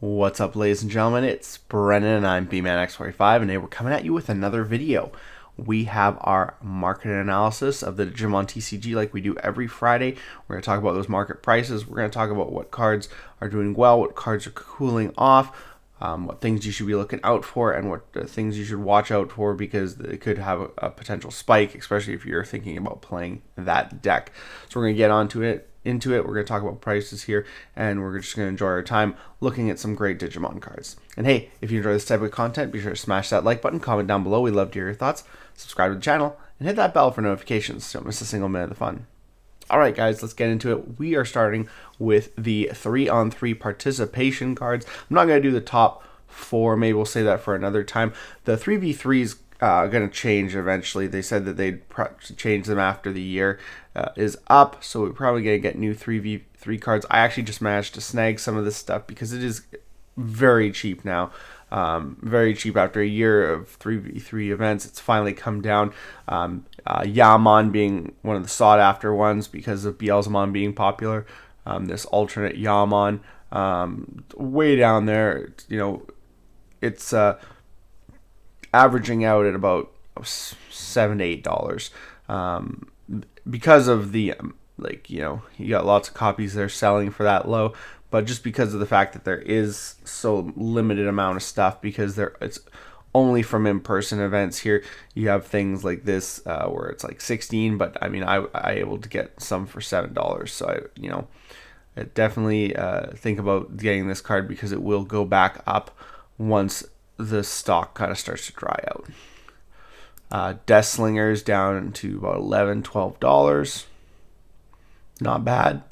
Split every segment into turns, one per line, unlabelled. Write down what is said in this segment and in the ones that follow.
What's up, ladies and gentlemen? It's Brennan and I'm BManX45, and today we're coming at you with another video. We have our market analysis of the Digimon TCG like we do every Friday. We're going to talk about those market prices. We're going to talk about what cards are doing well, what cards are cooling off, what things you should be looking out for, and what things you should watch out for because it could have a potential spike, especially if you're thinking about playing that deck. So we're going to get into it. We're going to talk about prices here, and we're just going to enjoy our time looking at some great Digimon cards. And hey, if you enjoy this type of content, be sure to smash that like button, comment down below. We'd love to hear your thoughts. Subscribe to the channel, and hit that bell for notifications so don't miss a single minute of the fun. Alright guys, let's get into it. We are starting with the 3-on-3 participation cards. I'm not going to do the top 4. Maybe we'll say that for another time. The 3v3s going to change eventually. They said that they'd change them after the year is up, so we're probably going to get new 3v3 cards. I actually just managed to snag some of this stuff because it is very cheap now. Very cheap after a year of 3v3 events. It's finally come down. Yaman being one of the sought after ones because of Beelzemon being popular. This alternate Yaman, way down there, you know, it's averaging out at about $7 to $8 because of the you got lots of copies they're selling for that low, but just because of the fact that there is so limited amount of stuff, because it's only from in-person events. Here you have things like this where it's like 16, but I mean I able to get some for $7, so I definitely think about getting this card because it will go back up once the stock kind of starts to dry out. Death Slingers down to about $11 to $12. Not bad.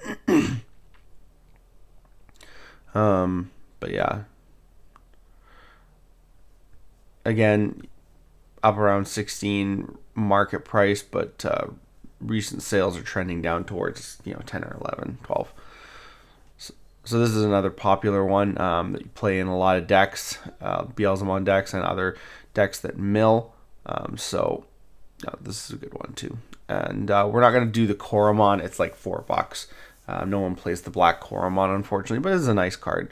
But yeah, again, up around 16 market price, but recent sales are trending down towards 10 or 11, 12. So this is another popular one that you play in a lot of decks, Beelzemon decks and other decks that mill. So this is a good one too. And we're not going to do the Koromon. It's like $4. No one plays the black Koromon, unfortunately, but it's a nice card.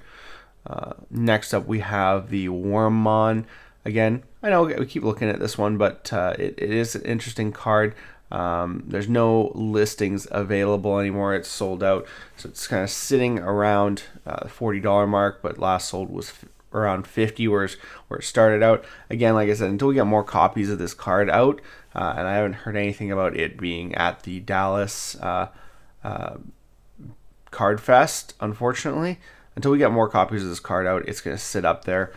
Next up, we have the Wormmon. Again, I know we keep looking at this one, but it is an interesting card. There's no listings available anymore. It's sold out, so it's kind of sitting around the $40 mark, but last sold was around $50 where it started out. Again, like I said, until we get more copies of this card out, and I haven't heard anything about it being at the Dallas Card Fest, unfortunately. Until we get more copies of this card out, it's going to sit up there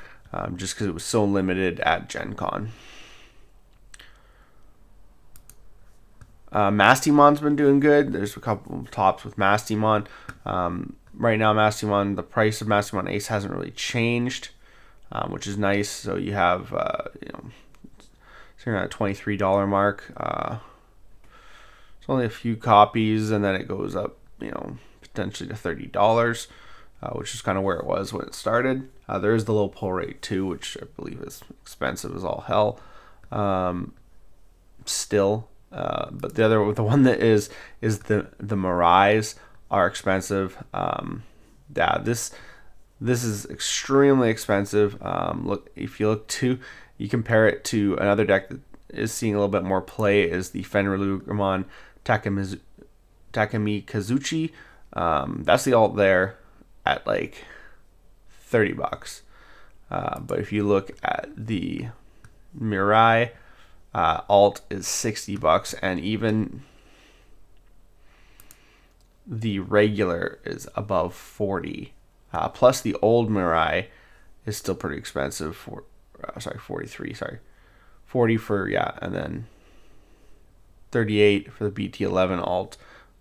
just because it was so limited at Gen Con. Mastimon's been doing good. There's a couple of tops with Mastimon. Right now, Mastimon, the price of Mastimon Ace hasn't really changed, which is nice. So you have, it's around a $23 mark. It's only a few copies, and then it goes up, potentially to $30, which is kind of where it was when it started. There is the low pull rate too, which I believe is expensive as all hell. Still. But the one that is the Mirais are expensive. Yeah, this is extremely expensive. Look, if you compare it to another deck that is seeing a little bit more play, is the Fenrirlugamon Takamikazuchi. That's the alt there at like $30. But if you look at the Mirai, alt is $60, and even the regular is above 40. Plus the old Mirai is still pretty expensive for 43, 40 for, and then 38 for the BT11 alt,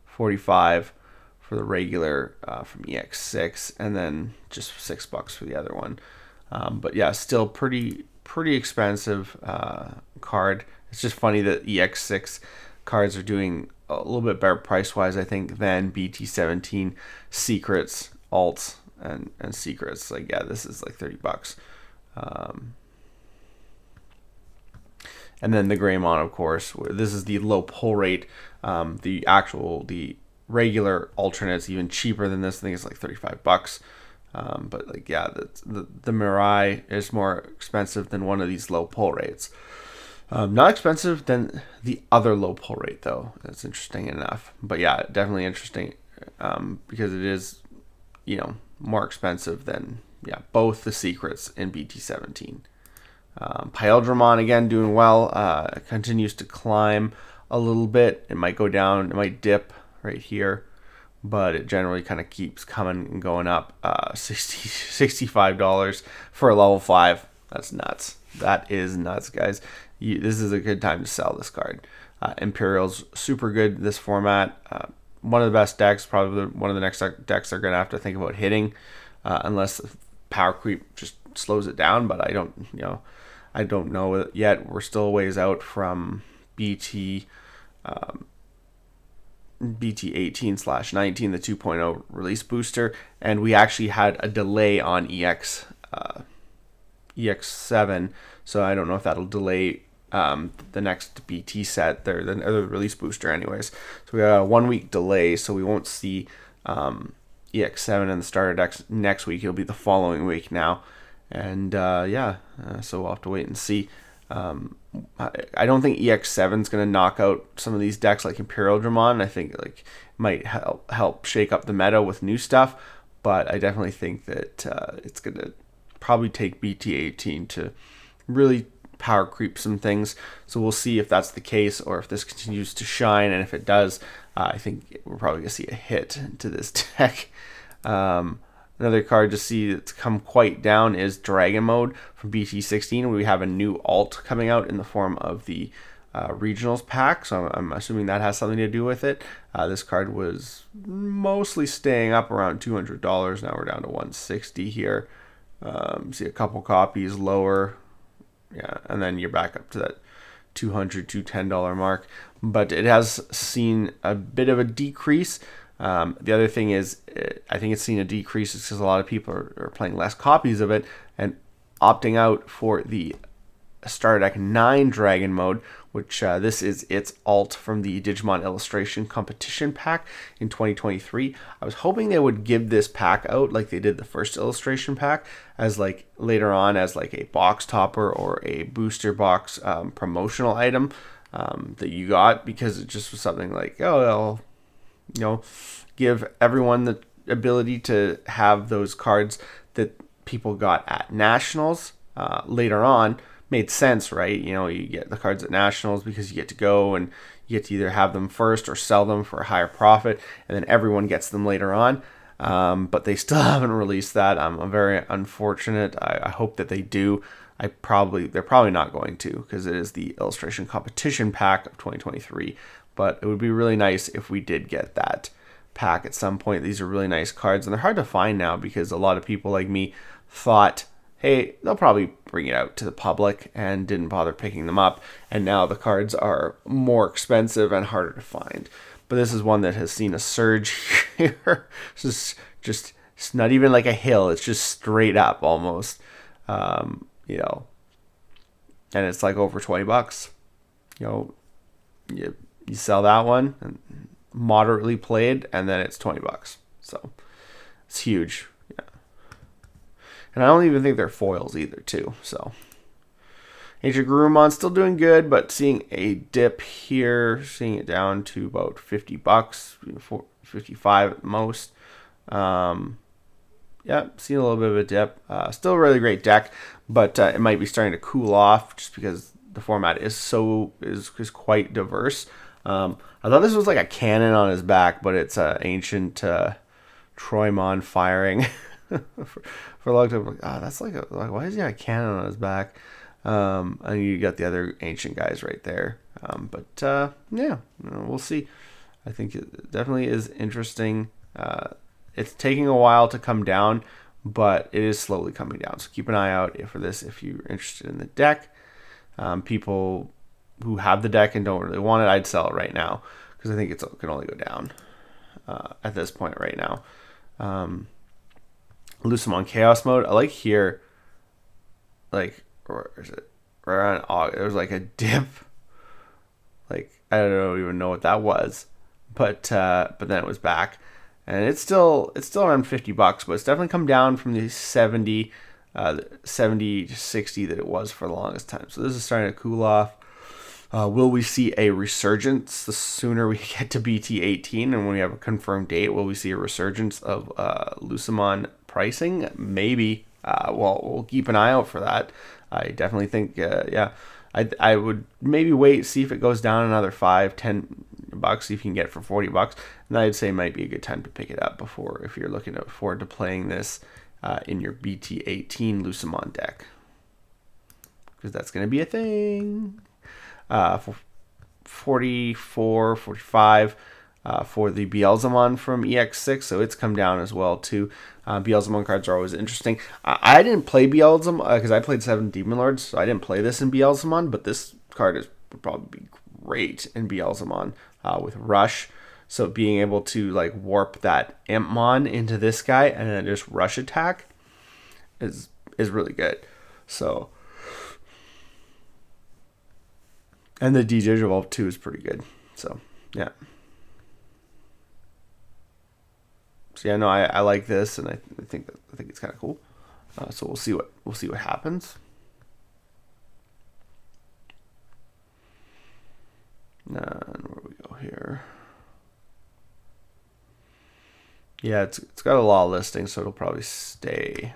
45 for the regular from EX6, and then just $6 for the other one. But yeah, still pretty expensive card. It's just funny that EX6 cards are doing a little bit better price wise, I think, than BT17 secrets, alts, and secrets. Like, yeah, this is like $30. And then the Greymon, of course, this is the low pull rate. The regular alternate's even cheaper than this. I think it's like $35. But like, yeah, the Mirai is more expensive than one of these low pull rates. Not expensive than the other low pull rate though. That's interesting enough. But yeah, definitely interesting because it is, more expensive than both the secrets in BT17. Pyeldramon again doing well. Continues to climb a little bit. It might go down. It might dip right here, but it generally kind of keeps coming and going up. $65 for a level 5. That's nuts. That is nuts, guys. This is a good time to sell this card. Imperial's super good this format. One of the best decks, probably one of the next decks they're going to have to think about hitting, unless power creep just slows it down. But I don't know yet. We're still a ways out from BT 18/19, the 2.0 release booster, and we actually had a delay on EX7, so I don't know if that'll delay the next BT set, the release booster anyways. So we got a 1 week delay, so we won't see EX7 and the starter decks next week. It'll be the following week now, and so we'll have to wait and see. I don't think EX7 is going to knock out some of these decks like Imperial Dramon. I think like might help shake up the meta with new stuff, but I definitely think that it's going to probably take BT18 to really power creep some things. So we'll see if that's the case or if this continues to shine, and if it does, I think we're probably going to see a hit to this deck. Another card to see that's come quite down is Dragon Mode from BT16. We have a new alt coming out in the form of the Regionals pack, so I'm assuming that has something to do with it. This card was mostly staying up around $200. Now we're down to $160 here. See a couple copies lower, and then you're back up to that $200 to $210 mark. But it has seen a bit of a decrease. The other thing is, I think it's seen a decrease because a lot of people are playing less copies of it and opting out for the Starter Deck 9 Dragon Mode, which this is its alt from the Digimon Illustration Competition pack in 2023. I was hoping they would give this pack out like they did the first illustration pack as like later on as like a box topper or a booster box promotional item that you got, because it just was something like, give everyone the ability to have those cards that people got at Nationals later on. Made sense, right? You get the cards at Nationals because you get to go and you get to either have them first or sell them for a higher profit, and then everyone gets them later on. But they still haven't released that. I'm very unfortunate. I hope that they do. They're probably not going to, because it is the Illustration Competition pack of 2023. But it would be really nice if we did get that pack at some point. These are really nice cards, and they're hard to find now because a lot of people like me thought, hey, they'll probably bring it out to the public, and didn't bother picking them up. And now the cards are more expensive and harder to find. But this is one that has seen a surge here. It's just it's not even like a hill. It's just straight up almost. And it's like over $20. You sell that one and moderately played, and then it's $20. So it's huge. And I don't even think they're foils either, too. So Ancient Garurumon still doing good, but seeing a dip here, seeing it down to about $50, 55 at most. Seeing a little bit of a dip. Still a really great deck, but it might be starting to cool off just because the format is quite diverse. I thought this was like a cannon on his back, but it's ancient Troymon firing. for a long time, that's like why is he got a cannon on his back? And you got the other ancient guys right there. We'll see. I think it definitely is interesting. It's taking a while to come down, but it is slowly coming down. So keep an eye out for this if you're interested in the deck. People who have the deck and don't really want it, I'd sell it right now because I think it can only go down at this point right now. Lucemon Chaos Mode. I like here, like, or is it right around August? There was like a dip. Like, I don't even know what that was, but then it was back, and it's still around $50, but it's definitely come down from the 70 to 60 that it was for the longest time. So this is starting to cool off. Will we see a resurgence the sooner we get to BT18 and when we have a confirmed date? Will we see a resurgence of Lucemon pricing? Maybe. Well, we'll keep an eye out for that. I definitely think, yeah, I would maybe wait, see if it goes down another $5-10, see if you can get it for $40. And I'd say it might be a good time to pick it up before, if you're looking forward to playing this in your BT18 Lucemon deck, because that's going to be a thing. For 44, 45 for the Beelzemon from EX6, so it's come down as well too. Beelzemon cards are always interesting. I didn't play Beelzemon because I played 7 Demon Lords, so I didn't play this in Beelzemon, but this card would probably be great in Beelzemon with Rush. So being able to like warp that Impmon into this guy and then just rush attack is really good. So, and the Digivolve too is pretty good. So yeah. So yeah, no, I like this, and I think it's kind of cool. So we'll see what happens. And where we go here? Yeah, it's got a lot of listings, so it'll probably stay.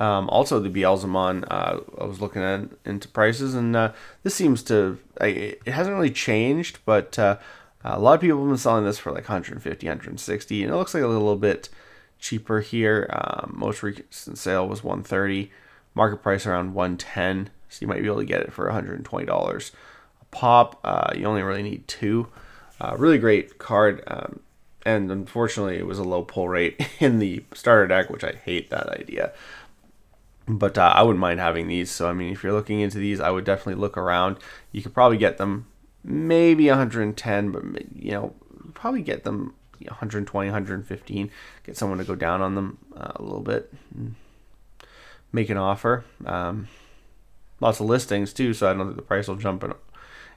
Also, the Beelzemon, I was looking into prices, and this seems to, it hasn't really changed, but a lot of people have been selling this for like 150, 160, and it looks like a little bit cheaper here. Most recent sale was 130, market price around 110, so you might be able to get it for $120 a pop. You only really need 2. Really great card, and unfortunately, it was a low pull rate in the starter deck, which I hate that idea. But I wouldn't mind having these. So, I mean, if you're looking into these, I would definitely look around. You could probably get them maybe 110, but, you know, probably get them 120, 115. Get someone to go down on them a little bit. Make an offer. Lots of listings, too, so I don't think the price will jump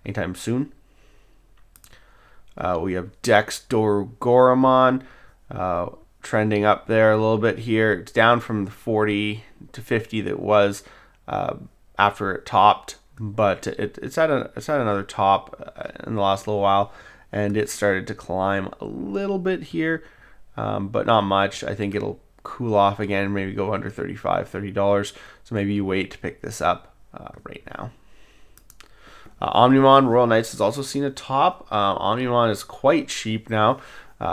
anytime soon. We have Dex Goramon. Trending up there a little bit here. It's down from the 40 to 50 that it was after it topped, but it's at another top in the last little while, and it started to climb a little bit here, but not much. I think it'll cool off again, maybe go under $30. So maybe you wait to pick this up right now. Omnimon Royal Knights has also seen a top. Omnimon is quite cheap now.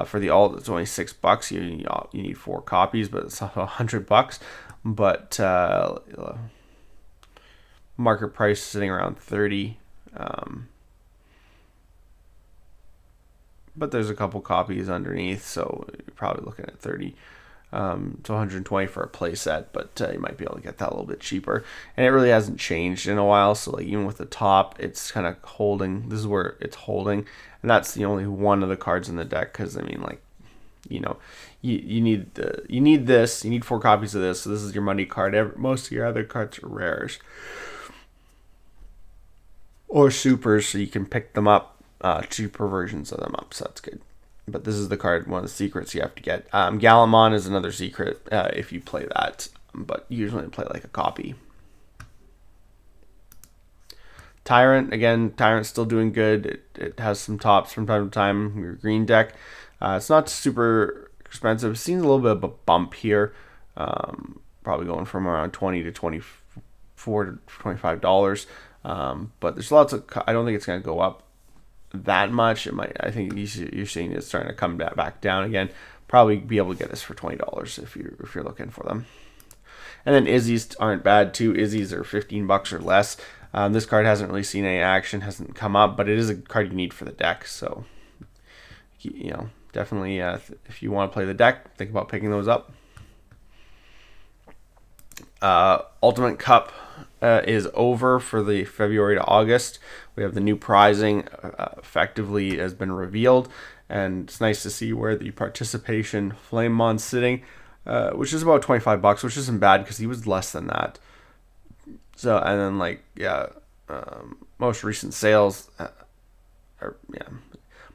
For the alt, it's only $6. You need 4 copies, but it's $100. But market price sitting around 30. But there's a couple copies underneath, so you're probably looking at 30 to 120 for a playset. But you might be able to get that a little bit cheaper. And it really hasn't changed in a while. So like even with the top, it's kind of holding. This is where it's holding. And that's the only one of the cards in the deck, because I mean, like, you know, you need this. You need 4 copies of this. So this is your money card. Most of your other cards are rares or supers, so you can pick them up, cheaper versions of them up. So that's good. But this is the card, one of the secrets you have to get. Gallimon is another secret if you play that, but you usually play like a copy. Tyrant, again, Tyrant's still doing good. It has some tops from time to time. Your green deck. It's not super expensive. It's seen a little bit of a bump here. Probably going from around $20 to $24 to $25. But there's lots of. I don't think it's going to go up that much. It might. I think you're seeing it starting to come back down again. Probably be able to get this for $20 if you're looking for them. And then Izzy's aren't bad too. Izzy's are $15 or less. This card hasn't really seen any action, hasn't come up, but it is a card you need for the deck. So, you know, definitely if you want to play the deck, think about picking those up. Ultimate Cup is over for the February to August. We have the new prizing effectively has been revealed, and it's nice to see where the participation Flamemon's sitting, which is about $25, which isn't bad because he was less than that. So, and then like, yeah, most recent sales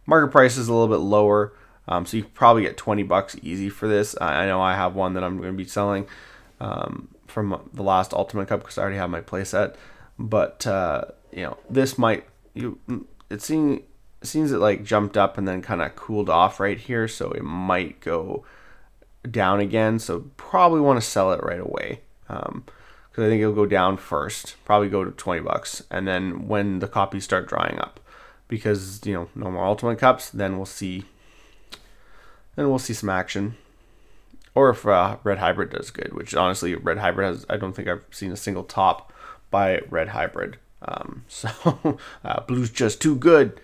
Market price is a little bit lower, so you probably get 20 bucks easy for this. I know I have one that I'm going to be selling from the last Ultimate Cup because I already have my playset. But you know, this might it seems it like jumped up and then kind of cooled off right here, so it might go down again. So probably want to sell it right away because I think it'll go down first, probably go to 20 bucks, and then when the copies start drying up, because you know, no more Ultimate Cups, then we'll see some action. Or if Red Hybrid does good, which honestly, Red Hybrid has, I don't think I've seen a single top by Red Hybrid. So blue's just too good.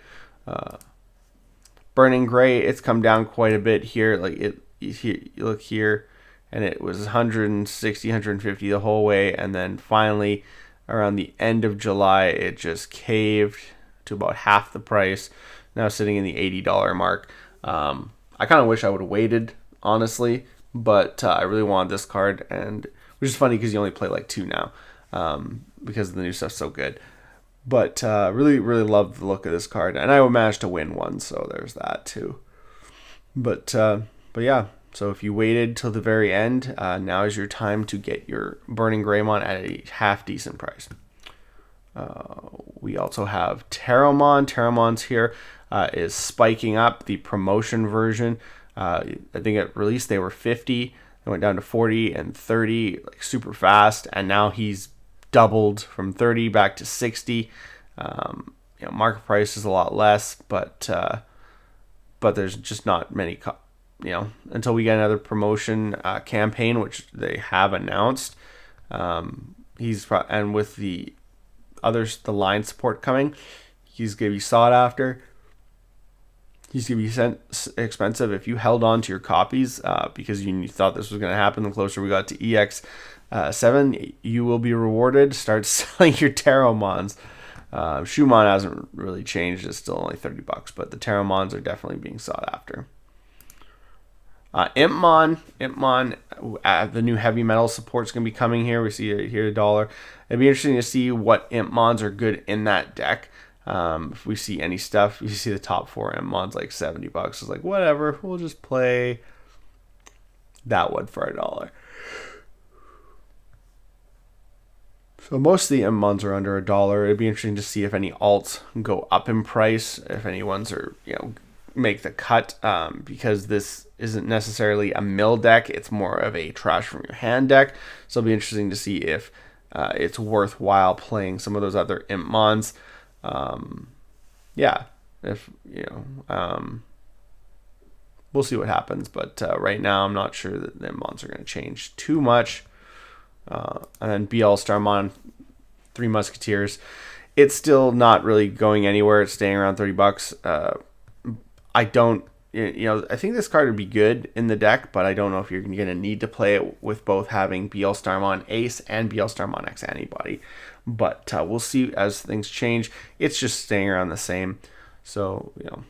Burning Gray, it's come down quite a bit here. Like you look here, and it was 160, 150 the whole way, and then finally around the end of July, it just caved to about half the price. Now sitting in the $80 mark. I kind of wish I would have waited, honestly, but I really wanted this card, and which is funny because you only play like 2 now because the new stuff's so good. But really love the look of this card, and I managed to win one, so there's that too. But yeah, so if you waited till the very end, now is your time to get your Burning Greymon at a half decent price. We also have Terramon. Terramon's here is spiking up. The promotion version, I think at release they were 50. They went down to 40 and 30, like super fast, and now he's doubled from 30 back to 60. You know, market price is a lot less, but there's just not many. You know, until we get another promotion campaign, which they have announced. And with the others, the line support coming, he's gonna be sought after. He's gonna be expensive. If you held on to your copies because you thought this was gonna happen, the closer we got to EX7, you will be rewarded. Start selling your Terramons. Shumon hasn't really changed; it's still only 30 bucks, but the Terramons are definitely being sought after. Impmon, the new heavy metal support's going to be coming here. We see it here, $1. It'd be interesting to see what Impmons are good in that deck. If we see any stuff, you see the top 4 Impmons like 70 bucks. It's like, whatever, we'll just play that one for $1. So most of the Impmons are under $1. It'd be interesting to see if any alts go up in price, if any ones are, you know, make the cut, because this isn't necessarily a mill deck, it's more of a trash from your hand deck. So it'll be interesting to see if it's worthwhile playing some of those other Impmons. Yeah, if you know, we'll see what happens, but right now I'm not sure that the Impmons are going to change too much. And then BL Starmon, 3 Musketeers, it's still not really going anywhere. It's staying around 30 bucks. I don't, you know, I think this card would be good in the deck, but I don't know if you're going to need to play it with both having BL Starmon Ace and BL Starmon X Antibody. But we'll see as things change. It's just staying around the same. So, you know,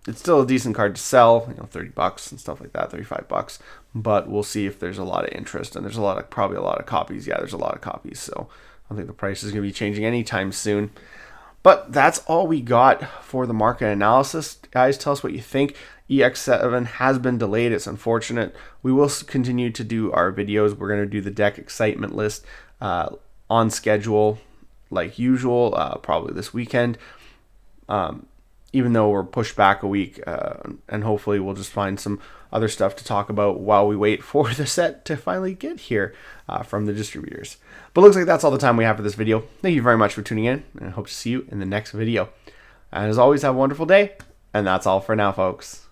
it's still a decent card to sell, you know, 30 bucks and stuff like that, 35 bucks. But we'll see if there's a lot of interest, and there's probably a lot of copies. Yeah, there's a lot of copies. So I don't think the price is going to be changing anytime soon. But that's all we got for the market analysis. Guys, tell us what you think. EX7 has been delayed. It's unfortunate. We will continue to do our videos. We're going to do the deck excitement list on schedule like usual, probably this weekend. Even though we're pushed back a week, and hopefully we'll just find some other stuff to talk about while we wait for the set to finally get here from the distributors. But looks like that's all the time we have for this video. Thank you very much for tuning in, and I hope to see you in the next video. And as always, have a wonderful day, and that's all for now, folks.